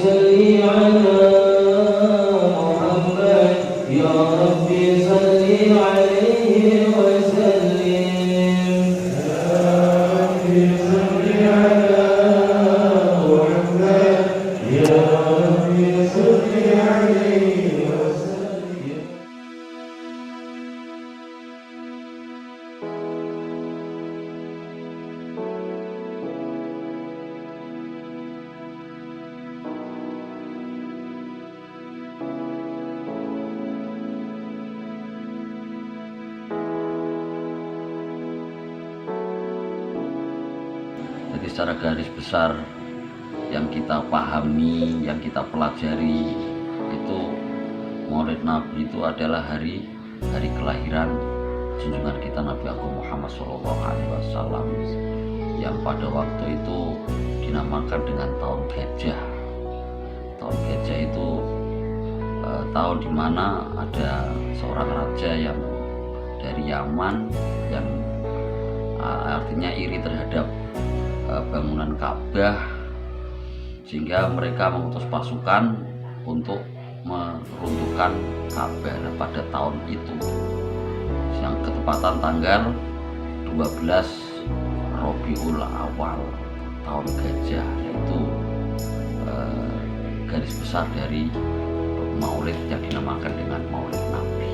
صل على محمد يا ربي صل عليه وسلم يا ربي صل على محمد يا ربي صل عليه وسلم. Jadi secara garis besar yang kita pahami, yang kita pelajari itu Maulid Nabi itu adalah hari kelahiran junjungan kita Nabi Agung Muhammad SAW yang pada waktu itu dinamakan dengan tahun gajah. Tahun gajah itu tahun dimana ada seorang raja yang dari Yaman yang artinya iri terhadap bangunan Ka'bah, sehingga mereka mengutus pasukan untuk meruntuhkan Ka'bah pada tahun itu yang ketepatan tanggal 12 Rabiul Awal tahun gajah, yaitu garis besar dari Maulid yang dinamakan dengan Maulid Nabi.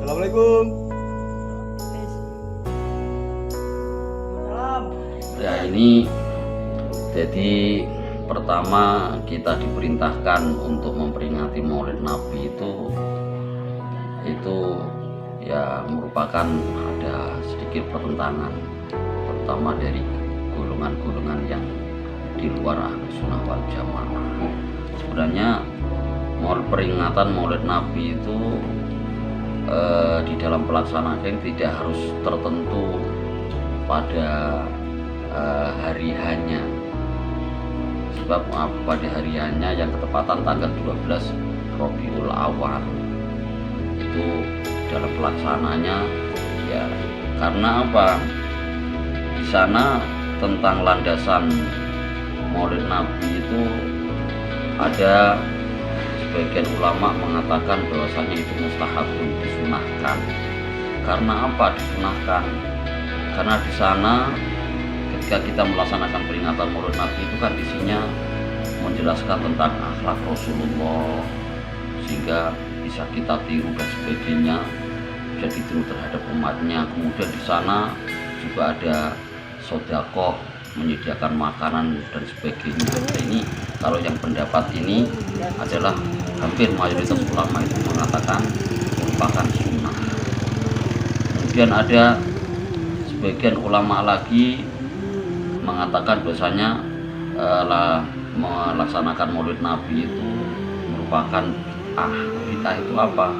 Assalamualaikum. Ya, ini jadi pertama kita diperintahkan untuk memperingati Maulid Nabi itu ya merupakan ada sedikit pertentangan, terutama dari golongan-golongan yang di luar Ahlus Sunnah wal Jamaah. Sebenarnya peringatan Maulid Nabi itu di dalam pelaksanaan tidak harus tertentu pada hari hanya, sebab pada hari hanya yang ketepatan tanggal 12 Rabiul Awal itu dalam pelaksanaannya ya karena apa, di sana tentang landasan Maulid Nabi itu ada sebagian ulama mengatakan bahwasanya itu mustahabun, disunahkan. Karena apa disunahkan? Karena di sana ketika kita melaksanakan peringatan Maulid Nabi itu kan isinya menjelaskan tentang akhlak Rasulullah, sehingga bisa kita tiru dan sebagainya, bisa ditiru terhadap umatnya. Kemudian di sana juga ada sedekah, menyediakan makanan dan sebagainya. Nah, ini kalau yang pendapat ini adalah hampir mayoritas ulama itu mengatakan merupakan sunnah. Kemudian ada sebagian ulama lagi mengatakan bahwasanya melaksanakan Maulid Nabi itu merupakan bid'ah. Bid'ah itu apa?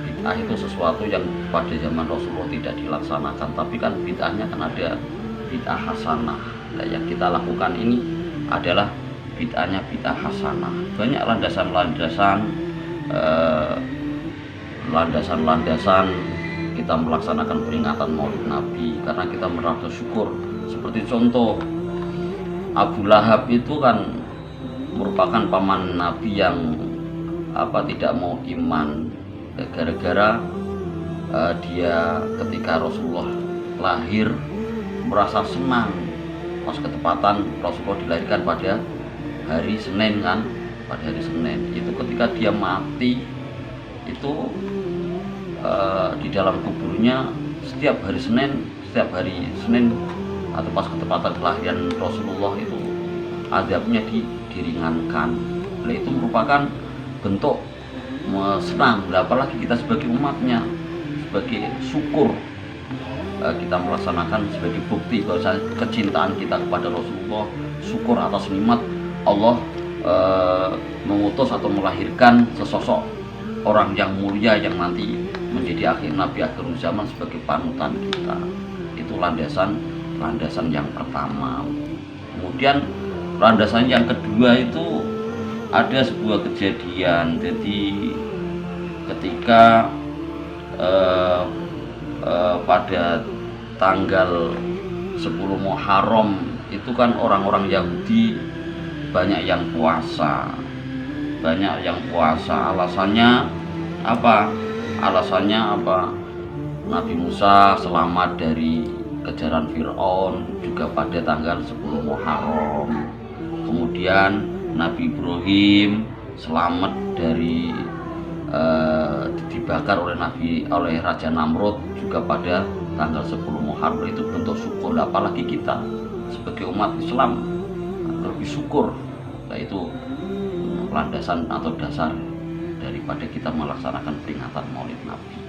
Bid'ah itu sesuatu yang pada zaman Rasulullah tidak dilaksanakan, tapi kan bid'ahnya kan ada bid'ah hasanah. Nah, yang kita lakukan ini adalah bid'ahnya bid'ah hasanah. Banyak landasan kita melaksanakan peringatan Maulid Nabi karena kita merasa syukur. Seperti contoh Abu Lahab itu kan merupakan paman Nabi yang tidak mau iman gara-gara dia ketika Rasulullah lahir merasa senang pas ketepatan Rasulullah dilahirkan pada hari Senin kan, pada hari Senin itu ketika dia mati itu di dalam kuburnya setiap hari Senin atau pas ketepatan kelahiran Rasulullah itu azabnya diringankan. Nah, itu merupakan bentuk senang. Apalagi kita sebagai umatnya, sebagai syukur kita melaksanakan sebagai bukti bahwa kecintaan kita kepada Rasulullah, syukur atas nikmat Allah mengutus atau melahirkan sesosok orang yang mulia yang nanti menjadi akhir Nabi akhir zaman sebagai panutan kita. Itu landasan landasan yang pertama. Kemudian landasan yang kedua itu ada sebuah kejadian. Jadi ketika pada tanggal 10 Muharram itu kan orang-orang Yahudi banyak yang puasa. Alasannya apa? Nabi Musa selamat dari kejaran Fir'aun juga pada tanggal 10 Muharram. Kemudian Nabi Ibrahim selamat dari dibakar oleh Raja Namrud juga pada tanggal 10 Muharram. Itu bentuk syukur. Apalagi kita sebagai umat Islam lebih syukur. Nah, itu landasan atau dasar daripada kita melaksanakan peringatan Maulid Nabi.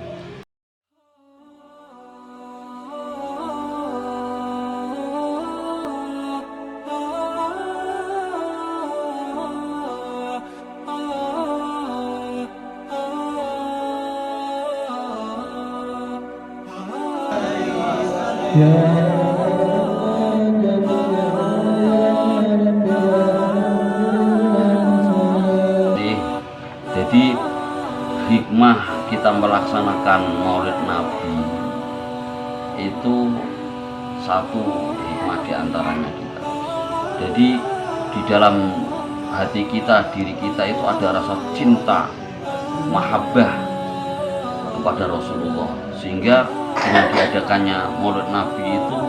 Jadi hikmah kita melaksanakan Maulid Nabi itu satu hikmah diantaranya kita. Jadi di dalam hati kita, diri kita itu ada rasa cinta, mahabbah kepada Rasulullah, sehingga dengan diadakannya Maulid Nabi itu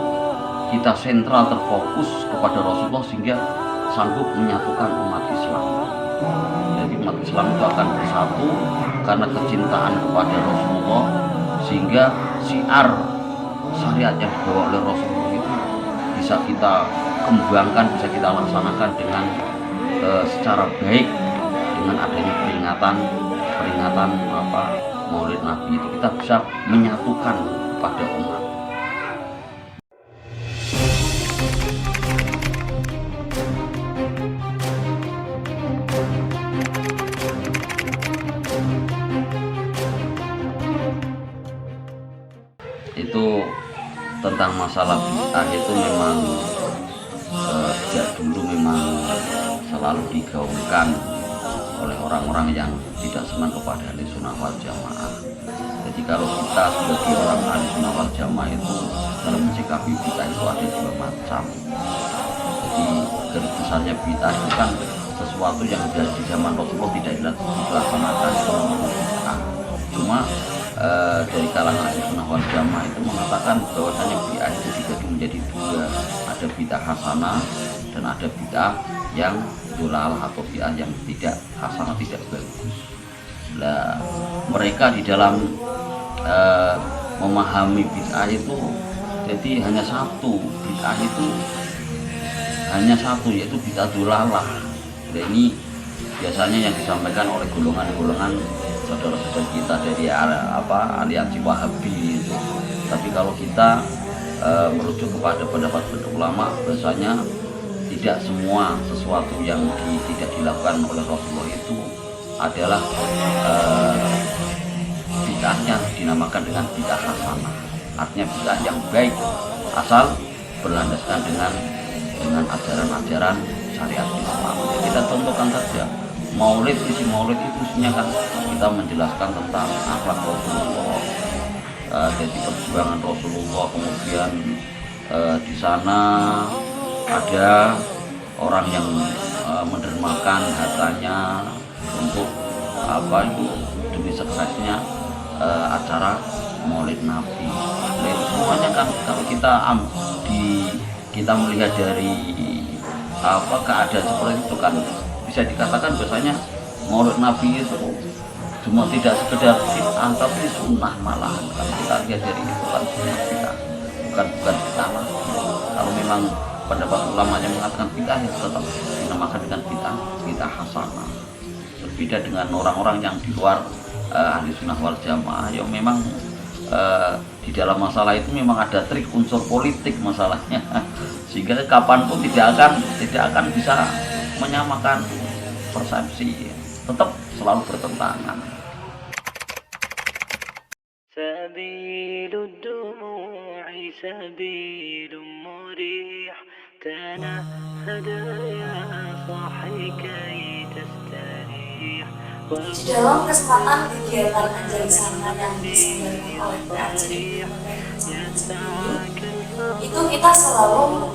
kita sentral terfokus kepada Rasulullah sehingga sanggup menyatukan umat Islam. Jadi umat Islam itu akan bersatu karena kecintaan kepada Rasulullah, sehingga syiar syariat yang dibawa oleh Rasulullah itu bisa kita kembangkan, bisa kita laksanakan dengan secara baik. Dengan adanya peringatan Maulid Nabi itu kita bisa menyatukan pada umat. Itu tentang masalah bid'ah itu memang sejak dulu memang selalu digaungkan oleh orang-orang yang tidak senang kepada ahli sunnah wal jamaah. Jadi kalau kita sebagai orang ahli sunnah wal jamaah itu dalam mencikapi bid'ah itu ada dua macam. Jadi garis besarnya bid'ah itu kan sesuatu yang di zaman Rasulullah tidak dilaksanakan. Cuma dari kalangan ahli sunnah wal jamaah itu mengatakan bahwasanya bid'ah itu dibagi menjadi dua, ada bid'ah hasanah dan ada bid'ah yang dolalah atau bid'ah yang tidak hasanah, tidak bagus. Nah, mereka di dalam memahami bid'ah itu jadi hanya satu, bid'ah itu hanya satu, yaitu bid'ah dolalah. Nah, ini biasanya yang disampaikan oleh golongan-golongan saudara-saudara kita dari aliansi Wahabi itu. Tapi kalau kita merujuk kepada pendapat ulama, bahasanya tidak semua sesuatu yang tidak dilakukan oleh Rasulullah itu adalah bid'ahnya dinamakan dengan bid'ah hasanah. Artinya bid'ah yang baik asal berlandaskan dengan ajaran-ajaran syariat Islam. Kita contohkan saja Maulid, isi Maulid itu isinya kan kita menjelaskan tentang akhlak Rasulullah, jadi perjuangan Rasulullah. Kemudian di sana ada orang yang mendermakan hartanya untuk demi suksesnya acara Maulid Nabi. Nah, itu semuanya kan kalau kita melihat dari keadaan seperti itu kan bisa dikatakan bahwasanya Maulid Nabi itu cuma tidak sekedar bid'ah tapi sunnah malahan. Kalau kita lihat dari itu kan sunnah bid'ah, bukan bid'ah. Kalau memang pendapat ulama yang mengatakan bid'ah, ya tetap dinamakan dengan bid'ah hasanah. Berbeda dengan orang-orang yang di luar ahli sunnah wal jamaah yang memang di dalam masalah itu memang ada trik unsur politik masalahnya, sehingga kapanpun tidak akan bisa menyamakan persepsi, tetap selalu bertentangan. سبيل الدموع سبيل Di dalam kesempatan kegiatan Anjali Sana yang diselenggarakan oleh PAC itu kita selalu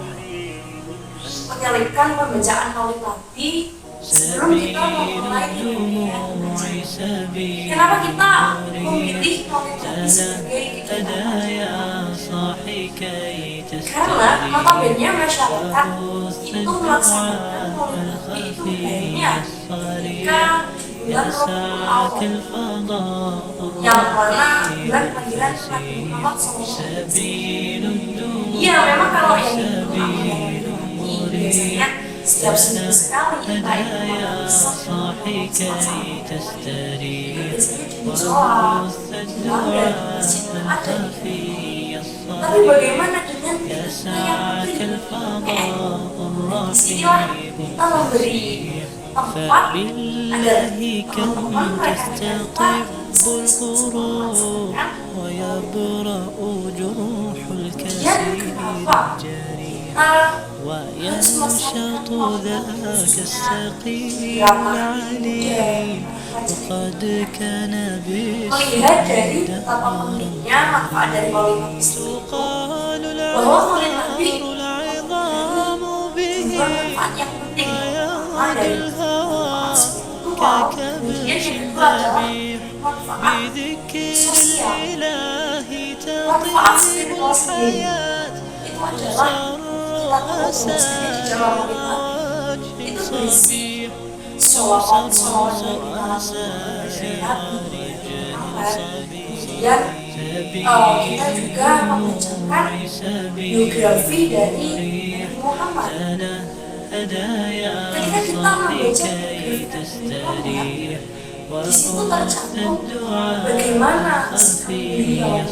menyelipkan pembacaan maulid Nabi sebelum kita memulai kegiatan mengaji. Kenapa kita memilih maulid Nabi sebagai kegiatan? Karena notabene masyarakat itu melaksanakan maulid Nabi itu hanya ketika bulan Rabiul Awal, yang mana bulan panggilan Nabi Muhammad SAW. Iya, memang kalau yang ini biasanya setiap seminggu sekali kita itu bisa biasanya di sholat, dan masjid ada di. Tapi bagaimana dengan kita yang disinilah kita memberi tempat agar teman-teman mereka dapat kemudian kenapa kita harus melaksanakan melihat dari betapa pentingnya manfaat dari maulid Nabi itu, bahwa maulid Nabi manfaat yang penting dari manfaat spiritual, kemudian yang kedua adalah manfaat sosial. Manfaat spiritual sendiri itu adalah kita tahu bahwasanya di dalam maulid Nabi itu berisi sholawat kemudian kita juga membacakan biografi dari Nabi Muhammad. Ketika kita membaca biografi di situ tercantum bagaimana beliau,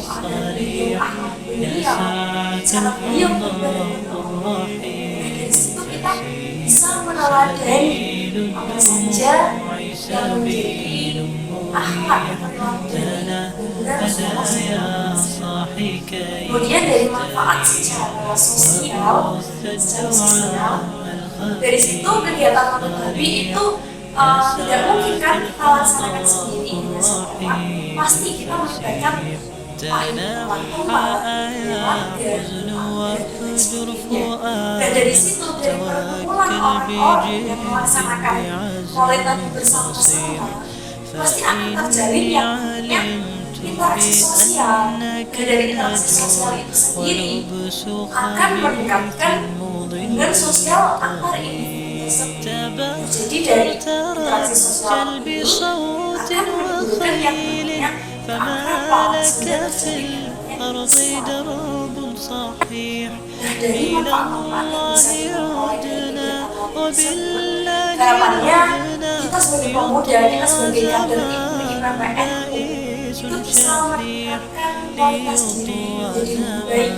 cara beliau beribadah. Dari situ kita bisa meneladani apa saja yang menjadi akhlak kemudian dari manfaat secara sosial, dari situ kegiatan maulid Nabi itu tidak mungkin kan kita laksanakan sendiri dengan semua. Pasti kita melibatkan dan dari situ, dari perkumpulan orang-orang yang melaksanakan maulid Nabi bersama-sama, pasti akan terjalin yang interaksi sosial. Dan dari interaksi sosial itu sendiri akan meningkatkan hubungan sosial antar individu. Jadi dari interaksi sosial ini akan menimbulkan yang namanya keakraban sehingga terjadi nah, dari manfaat-manfaat yang bisa diperoleh dari harapannya kita sebagai pemuda, kita sebagai kader IPPNU itu bisa meningkatkan kualitas diri menjadi lebih baik,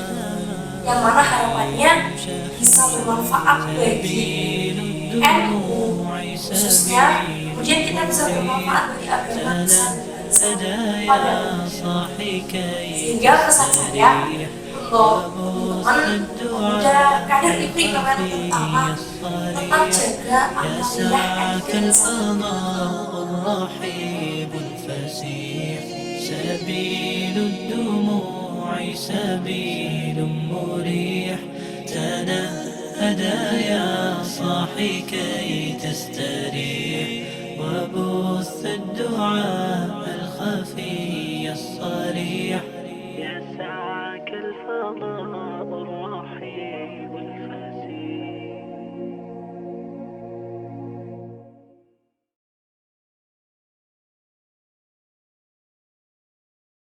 yang mana harapannya bisa bermanfaat bagi NU khususnya, kemudian kita bisa bermanfaat bagi agama besar pada sehingga pesan saya untuk teman-teman pemuda kader IPPNU terutama tetap jaga amaliyah سبيل الدموع سبيل مريح تنهدى يا صاحي كي تستريح وبث الدعاء